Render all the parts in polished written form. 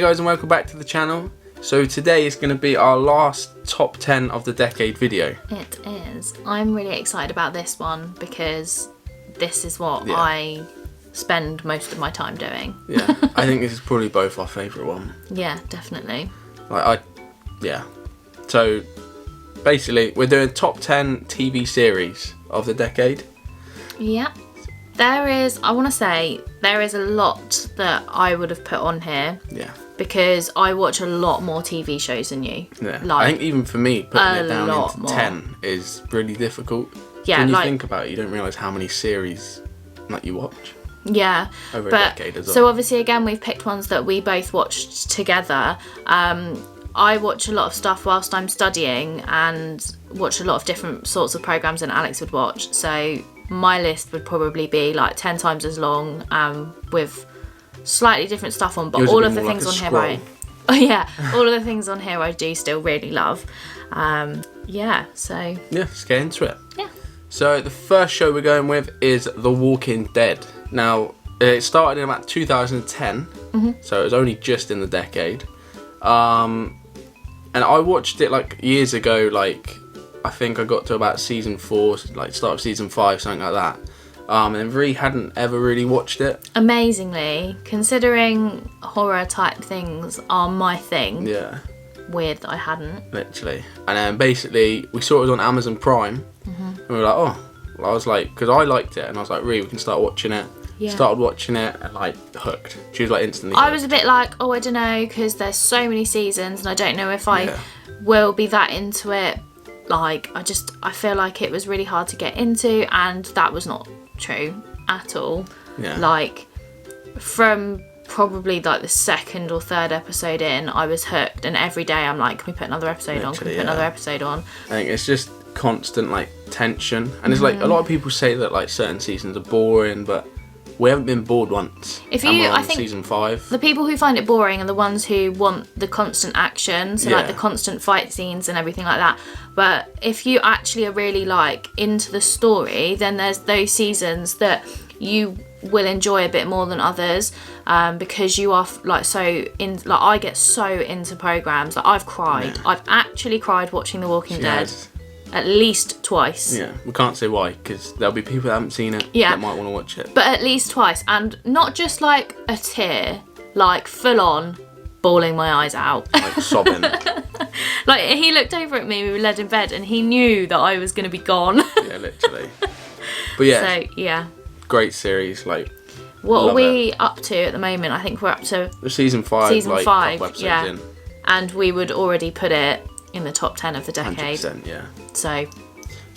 Hey guys, and welcome back to the channel. So today is going to be our last top 10 of the decade video. It is. I'm really excited about this one because this is what I spend most of my time doing. Yeah, I think this is probably both our favourite one. Yeah, definitely. So basically, we're doing top 10 TV series of the decade. Yeah. I want to say, there is a lot that I would have put on here. Yeah. Because I watch a lot more TV shows than you. Yeah. I think even for me, putting it down into more. 10 is really difficult. Yeah. When you think about it, you don't realise how many series you watch. Yeah. Over a decade as well. So obviously, again, we've picked ones that we both watched together. I watch a lot of stuff whilst I'm studying and watch a lot of different sorts of programmes than Alex would watch. So my list would probably be like 10 times as long with slightly different stuff on, but all of the things on here all of the things on here I do still really love. Let's get into it. Yeah. So the first show we're going with is The Walking Dead. Now, it started in about 2010, so it was only just in the decade. And I watched it years ago, I think I got to about season 4, start of season 5, something like that. And really hadn't ever really watched it. Amazingly, considering horror type things are my thing. Yeah. Weird that I hadn't. Literally. And then basically, we saw it was on Amazon Prime. And we were like, I was like, because I liked it, and I was like, really, we can start watching it. Yeah. Started watching it and hooked. She was instantly hooked. I was a bit I don't know, because there's so many seasons and I don't know if I will be that into it. I feel like it was really hard to get into, and that was not true at all. Yeah. From probably the second or third episode in, I was hooked, and every day I'm like, can we put another episode on? Can we put another episode on? I think it's just constant tension, and it's a lot of people say that certain seasons are boring, but we haven't been bored once. I think season 5. The people who find it boring are the ones who want the constant action, so the constant fight scenes and everything like that. But if you actually are really into the story, then there's those seasons that you will enjoy a bit more than others, because you are I get so into programs that I've cried. Yeah. I've actually cried watching The Walking Dead. At least twice. Yeah, we can't say why, because there'll be people that haven't seen it that might want to watch it. But at least twice, and not just a tear, full on bawling my eyes out. Sobbing. He looked over at me, we were led in bed, and he knew that I was going to be gone. Yeah, literally. But yeah. So, yeah. Great series, What are we up to at the moment? I think we're up to season 5. Season 5, couple episodes yeah. in. And we would already put it in the top 10 of the decade. 100%, yeah. So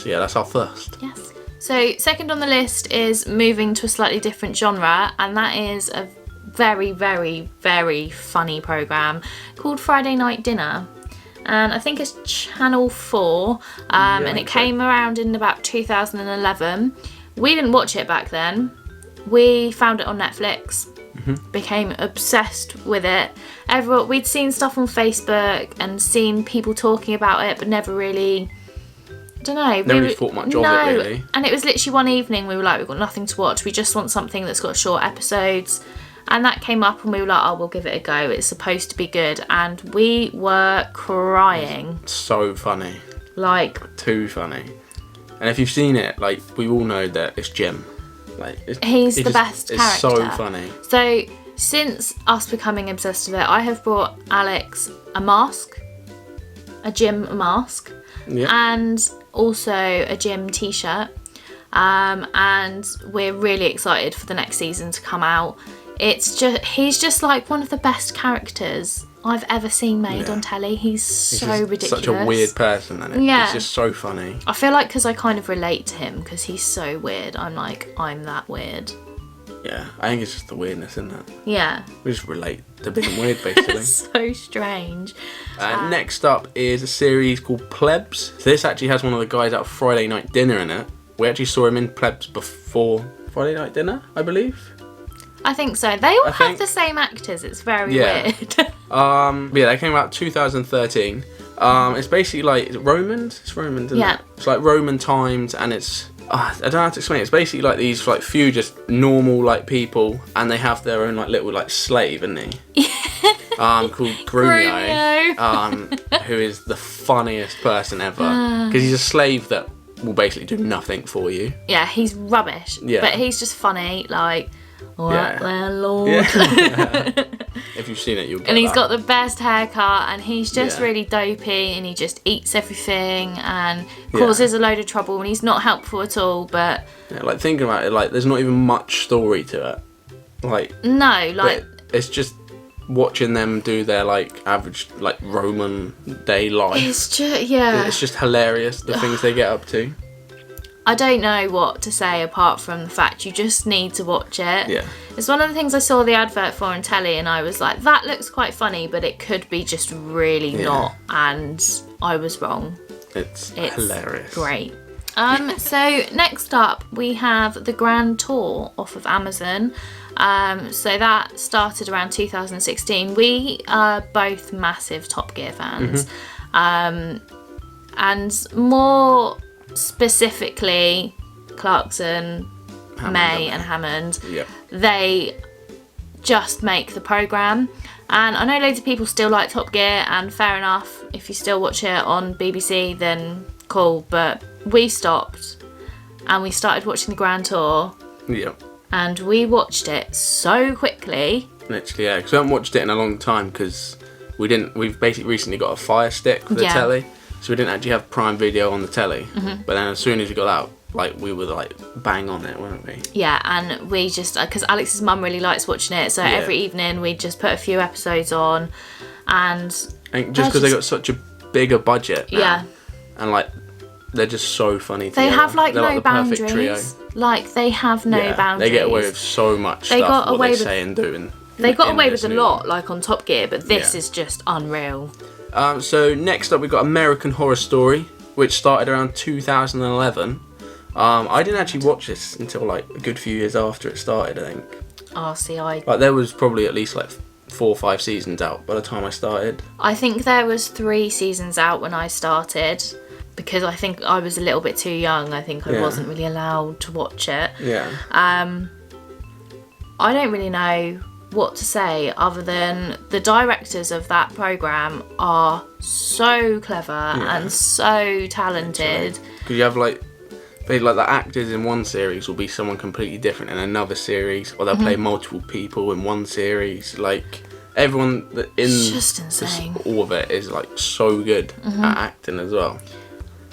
yeah, that's our first. Yes. So second on the list is moving to a slightly different genre, and that is a very, very, very funny programme called Friday Night Dinner. And I think it's Channel 4, and it came around in about 2011. We didn't watch it back then. We found it on Netflix. Became obsessed with it. We'd seen stuff on Facebook and seen people talking about it, but never really, I don't know. Never really thought much of it, really. And it was literally one evening we were like, we've got nothing to watch. We just want something that's got short episodes. And that came up and we were like, oh, we'll give it a go. It's supposed to be good. And we were crying. So funny. Too funny. And if you've seen it, we all know that it's Jim. He's the best character. It's so funny. So since us becoming obsessed with it, I have brought Alex a mask, a gym mask, and also a gym t-shirt. And we're really excited for the next season to come out. He's just one of the best characters I've ever seen made on telly. He's so ridiculous. Such a weird person, isn't it? Yeah. He's just so funny. I feel because I kind of relate to him because he's so weird. I'm that weird. Yeah, I think it's just the weirdness, isn't it? Yeah. We just relate to being weird, basically. So strange. Next up is a series called Plebs. So this actually has one of the guys out of Friday Night Dinner in it. We actually saw him in Plebs before Friday Night Dinner, I believe. I think so. They all have the same actors. It's very weird. They came out 2013. It's basically it's Romans. It's Romans, isn't it? It's Roman times, and it's I don't know how to explain it. It's basically these few just normal people, and they have their own little slave, isn't they? called Grumio, who is the funniest person ever. Because he's a slave that will basically do nothing for you. Yeah, he's rubbish. Yeah. But he's just funny, like, what there, Lord? Yeah. If you've seen it, you'll get And he's that. got the best haircut, and he's just really dopey, and he just eats everything and causes a load of trouble, and he's not helpful at all, but... Yeah, like, thinking about it, like, there's not even much story to it. Like... No, like... It's just watching them do their, like, average, like, Roman day life. It's just, yeah. It's just hilarious, the things they get up to. I don't know what to say apart from the fact you just need to watch it. Yeah. It's one of the things I saw the advert for on telly, and I was like, that looks quite funny, but it could be just really not, and I was wrong. It's hilarious. Great. So next up we have The Grand Tour off of Amazon. So that started around 2016. We are both massive Top Gear fans. And more specifically Clarkson, May and Hammond. Yeah. They just make the programme. And I know loads of people still like Top Gear, and fair enough, if you still watch it on BBC then cool, but we stopped and we started watching the Grand Tour. Yeah. And we watched it so quickly. Literally, yeah, because we haven't watched it in a long time because we've basically recently got a Fire Stick for the telly, so we didn't actually have Prime Video on the telly. But then as soon as we got out, like, we were like bang on it, weren't we? Yeah, and we just, because Alex's mum really likes watching it, so every evening we'd just put a few episodes on, and just because they got such a bigger budget now, yeah, and like they're just so funny they together. have like they're no like the perfect trio. boundaries. Like, they have no boundaries. They get away with so much stuff, what they say and do. They got away with a lot, like on Top Gear, but this is just unreal. So next up we've got American Horror Story, which started around 2011. I didn't actually watch this until like a good few years after it started, I think. Oh, see, Like, there was probably at least like 4 or 5 seasons out by the time I started. I think there was 3 seasons out when I started, because I think I was a little bit too young. I think I wasn't really allowed to watch it. Yeah. I don't really know what to say other than the directors of that programme are so clever and so talented. Because you have like the actors in one series will be someone completely different in another series, or they'll play multiple people in one series. Like, everyone that in just insane. All of it is like so good at acting as well.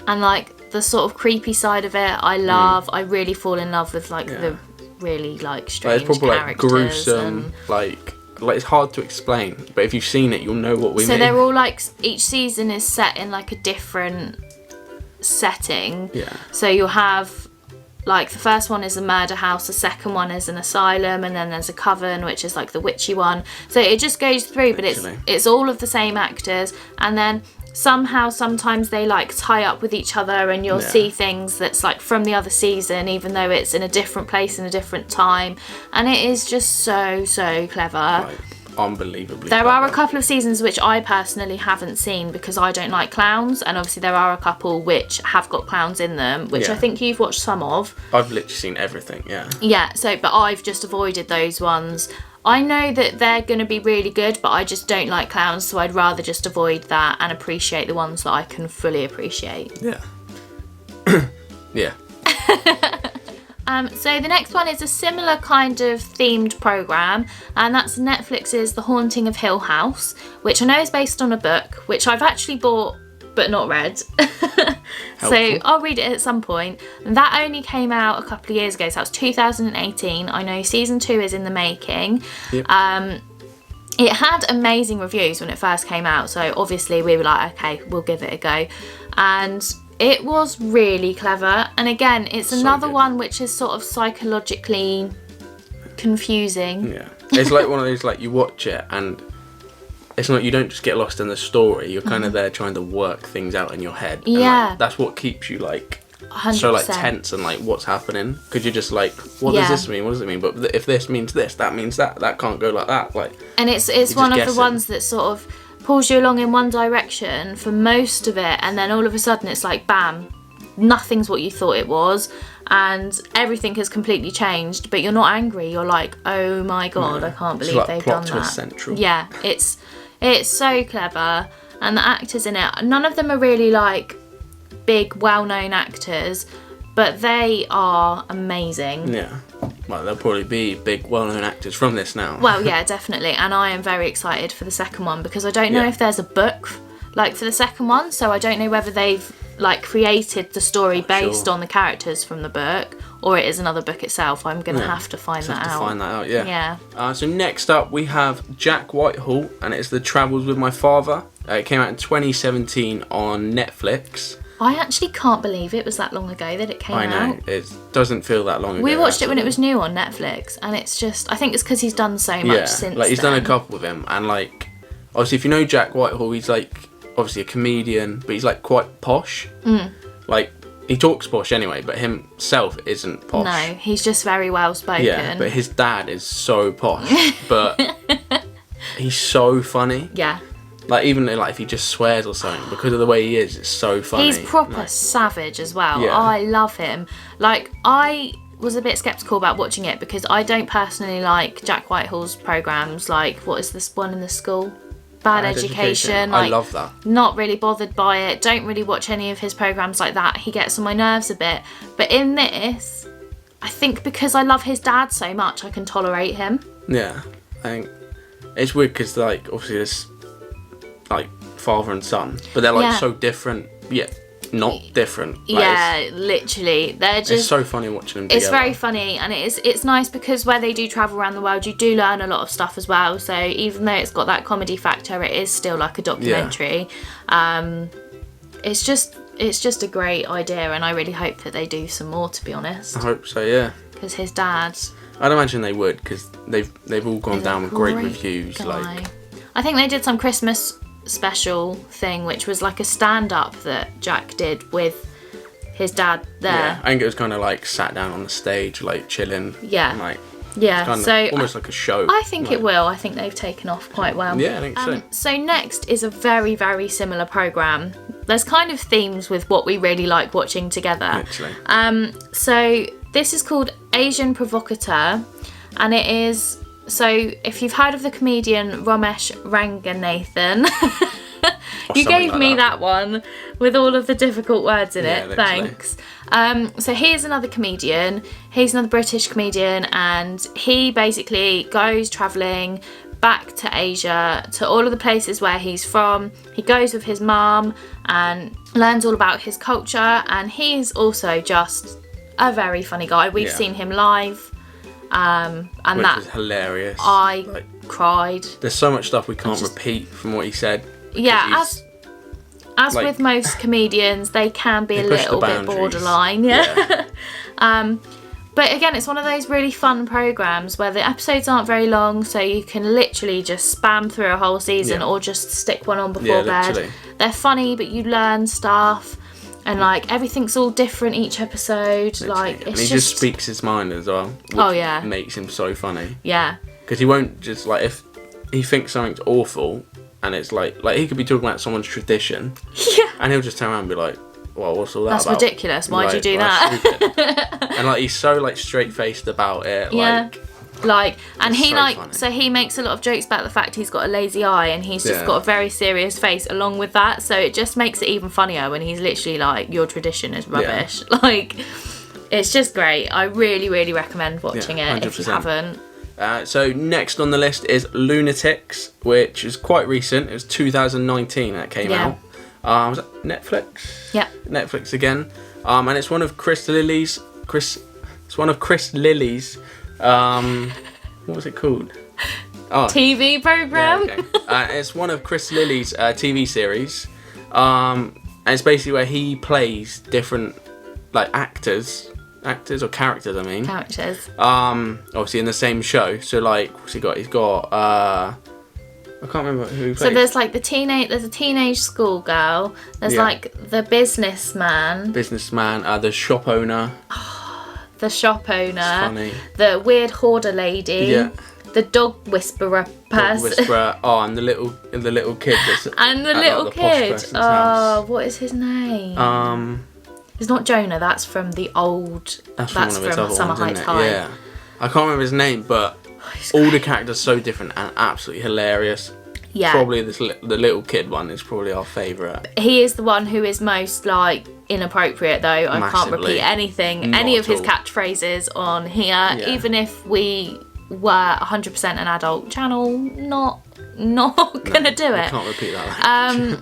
And like the sort of creepy side of it, I love. I really fall in love with like the really like strange it's probably like characters, gruesome, and... like it's hard to explain, but if you've seen it, you'll know what we mean. So they're all like, each season is set in like a different setting. Yeah. So you'll have like the first one is a murder house, the second one is an asylum, and then there's a coven, which is like the witchy one. So it just goes through, but it's all of the same actors, and then somehow sometimes they like tie up with each other, and you'll see things that's like from the other season, even though it's in a different place in a different time, and it is just so clever. Like, unbelievably there clever. are a couple of seasons which I personally haven't seen because I don't like clowns, and obviously there are a couple which have got clowns in them, which I think you've watched some of. I've literally seen everything. Yeah, so but I've just avoided those ones. I know that they're going to be really good, but I just don't like clowns, so I'd rather just avoid that and appreciate the ones that I can fully appreciate. Yeah. Yeah. So the next one is a similar kind of themed programme, and that's Netflix's The Haunting of Hill House, which I know is based on a book, which I've actually bought but not read. So I'll read it at some point. That only came out a couple of years ago, so that was 2018. I know season 2 is in the making. Yep. It had amazing reviews when it first came out, so obviously we were like, okay, we'll give it a go. And it was really clever, and again, it's another one which is sort of psychologically confusing. Yeah, it's like one of those, like, you watch it and it's not, you don't just get lost in the story, you're kind of there trying to work things out in your head. And, like, that's what keeps you like 100%. So like tense and like what's happening, because you're just like, what does this mean, what does it mean, but if this means this, that means that can't go like that, like. And it's one of the ones that sort of pulls you along in one direction for most of it, and then all of a sudden it's like bam, nothing's what you thought it was, and everything has completely changed, but you're not angry, you're like, oh my god, I can't believe they've done that. Plot twist central. Yeah, it's It's so clever, and the actors in it, none of them are really like big, well-known actors, but they are amazing. Yeah. Well, there'll probably be big, well-known actors from this now. Well, yeah, definitely. And I am very excited for the second one because I don't know if there's a book like for the second one, so I don't know whether they've like created the story based on the characters from the book, or it is another book itself. I'm gonna have to find that out. Yeah. So next up we have Jack Whitehall, and it's The Travels with My Father. It came out in 2017 on Netflix. I actually can't believe it was that long ago that it came out. I know, it doesn't feel that long ago. We watched it when it was new on Netflix, and it's just, I think it's because he's done so much since like he's then. done a couple with him, and like, obviously if you know Jack Whitehall, he's like, obviously a comedian, but he's like quite posh. Like, he talks posh anyway, but himself isn't posh. No, he's just very well spoken. Yeah, but his dad is so posh, but he's so funny. Yeah. Like, even like if he just swears or something, because of the way he is, it's so funny. He's proper savage as well. Yeah. I love him. Like, I was a bit sceptical about watching it because I don't personally like Jack Whitehall's programmes. Like, what is this one in the school? Bad Education. I Like, love that. Not really bothered by it. Don't really watch any of his programmes like that. He gets on my nerves a bit. But in this, I think because I love his dad so much, I can tolerate him. Yeah, I think it's weird because like obviously this like father and son, but they're like so different, yet not different. Like, yeah, literally, they're just. It's so funny watching them together. It's very funny, and it's nice because where they do travel around the world, you do learn a lot of stuff as well. So even though it's got that comedy factor, it is still like a documentary. It's just a great idea, and I really hope that they do some more. To be honest, I hope so. Yeah. Because his dad. I'd imagine they would, because they've all gone down with great reviews. Guy. Like, I think they did some Christmas special thing, which was like a stand-up that Jack did with his dad there. Yeah, I think it was kind of like sat down on the stage, like chilling. Yeah. And, like, yeah, so almost like a show. I think it will. I think they've taken off quite well. Yeah, I think so. So next is a very, very similar programme. There's kind of themes with what we really like watching together. Literally. So this is called Asian Provocateur, and it is. So if you've heard of the comedian Ramesh Ranganathan, you gave me that one with all of the difficult words in it. Literally. Thanks. So he is another comedian. He's another British comedian, and he basically goes travelling back to Asia, to all of the places where he's from. He goes with his mum and learns all about his culture, and he's also just a very funny guy. We've seen him live. And which that was hilarious. I cried. There's so much stuff we can't repeat from what he said. Yeah, as like, with most comedians, they can be a little bit borderline. Yeah. But again, it's one of those really fun programs where the episodes aren't very long, so you can literally just spam through a whole season or just stick one on before bed. Literally. They're funny, but you learn stuff. And like everything's all different each episode. Literally. Like it's and he just speaks his mind as well. Which makes him so funny. Yeah. Because he won't just like, if he thinks something's awful, and it's like he could be talking about someone's tradition. Yeah. And he'll just turn around and be like, "Well, what's all that about? That's ridiculous. Why'd you do that?" And like he's so like straight faced about it. Yeah. Like, and he so funny. So he makes a lot of jokes about the fact he's got a lazy eye, and he's just got a very serious face along with that, so it just makes it even funnier when he's literally like, your tradition is rubbish. Like, it's just great. I really, really recommend watching it if you haven't. So next on the list is Lunatics, which is quite recent. It was 2019 that came out. Was that Netflix? Yeah. Netflix again. And it's one of Chris Lilley's what was it called? TV program. Yeah, okay. It's one of Chris Lilley's TV series, and it's basically where he plays different like actors or characters. I mean, characters. Obviously in the same show. So like, what's he got? He's got I can't remember who he plays. So there's like there's a teenage schoolgirl. There's like the businessman, the shop owner. The shop owner, funny. The weird hoarder lady, the dog whisperer person, and the little kid that's and the little kid. Oh, what is his name? It's not Jonah. That's from the old. That's from Summer Heights High. Yeah, I can't remember his name, but all the characters are so different and absolutely hilarious. Yeah. Probably the little kid one is probably our favourite. He is the one who is most like inappropriate though. I can't Massively. repeat anything, Not any of at his all. catchphrases on here, Yeah. even if we were 100% an adult channel, not gonna do I it. can't repeat that.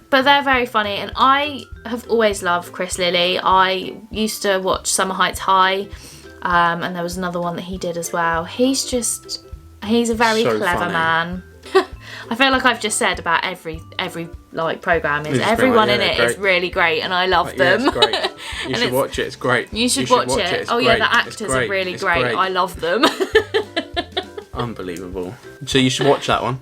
But they're very funny, and I have always loved Chris Lilley. I used to watch Summer Heights High, and there was another one that he did as well. He's a very So clever funny. man. I feel like I've just said about every like programme is It's everyone great, in yeah, it they're is great. really great, and I love Yeah, them. it's great. You And should watch it. It's great. You should watch it. It's Oh great. yeah, the It's actors are really It's great. I love them. Unbelievable. So you should watch that one.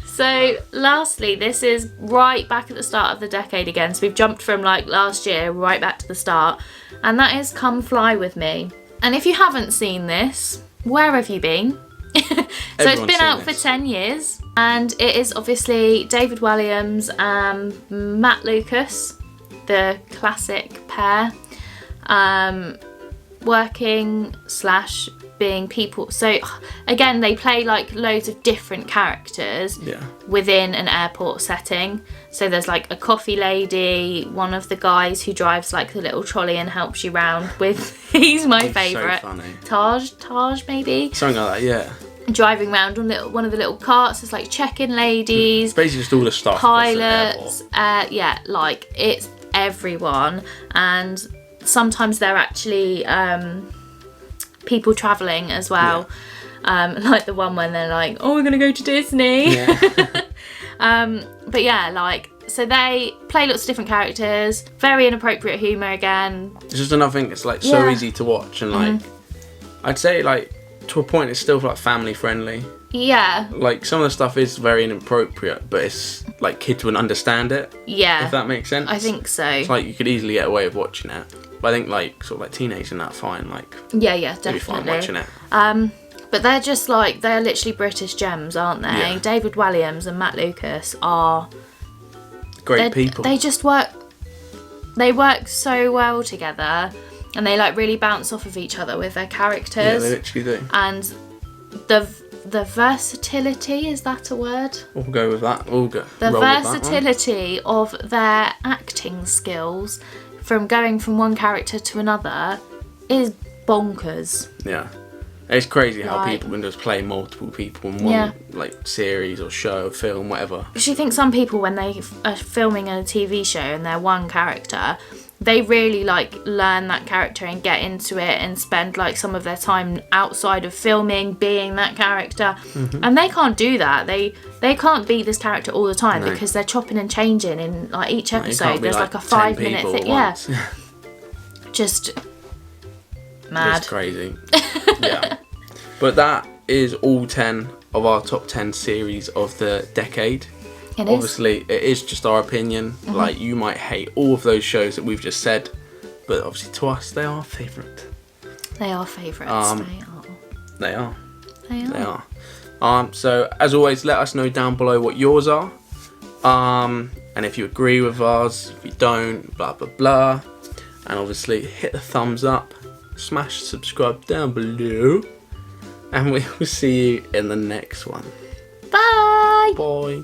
So lastly, this is right back at the start of the decade again. So we've jumped from like last year right back to the start, and that is Come Fly With Me. And if you haven't seen this, where have you been? So it's Everyone's been seen out for this. 10 years, and it is obviously David Williams and Matt Lucas, the classic pair, working / being people. So again, they play like loads of different characters Yeah. within an airport setting. So there's like a coffee lady, one of the guys who drives like the little trolley and helps you round with, he's my favourite. So funny. Taj maybe, Something like that. Yeah. driving around on one of the little carts. There's like check-in ladies, It's basically just all the stuff. that's at the pilots, yeah, like it's everyone. And sometimes they're actually people travelling as well. Like the one when they're like, oh, we're gonna go to Disney. Yeah. But yeah, like, so they play lots of different characters, very inappropriate humour again. It's just another thing. It's like so Yeah. easy to watch, and like I'd say like to a point, it's still like family friendly. Yeah, Like some of the stuff is very inappropriate, but it's like kids wouldn't understand it. yeah, If that makes sense. I think so. It's like you could easily get away with watching it. But I think like sort of like teenagers and that fine, like Yeah, yeah, you'd be fine definitely. watching it. But they're just like, they're literally British gems, aren't they? Yeah. David Williams and Matt Lucas are Great people. They just work so well together, and they like really bounce off of each other with their Yeah, characters. they literally do. And the versatility, is that a word? We'll go with that. We'll go. The roll with that one. versatility of their acting skills from going from one character to another is bonkers. Yeah. It's crazy how Like- people can just play multiple people in one Yeah. like series or show, film, whatever. Because you think some people, when they are filming a TV show and they're one character, they really like learn that character and get into it and spend like some of their time outside of filming being that character. And they can't do that. They can't be this character all the time, No. because they're chopping and changing in like each Like, you episode. can't be, There's like a 10 5-minute people thing. at Yeah, once. just mad. It's crazy. Yeah. But that is all 10 of our top 10 series of the decade. It is. Obviously, it is just our opinion. Like, you might hate all of those shows that we've just said, but obviously to us, they are our favourite. They are favourites. They are. They are. They are. So, as always, let us know down below what yours are. And if you agree with ours, if you don't, blah, blah, blah. And obviously, hit the thumbs up. Smash subscribe down below. And we will see you in the next one. Bye. Bye.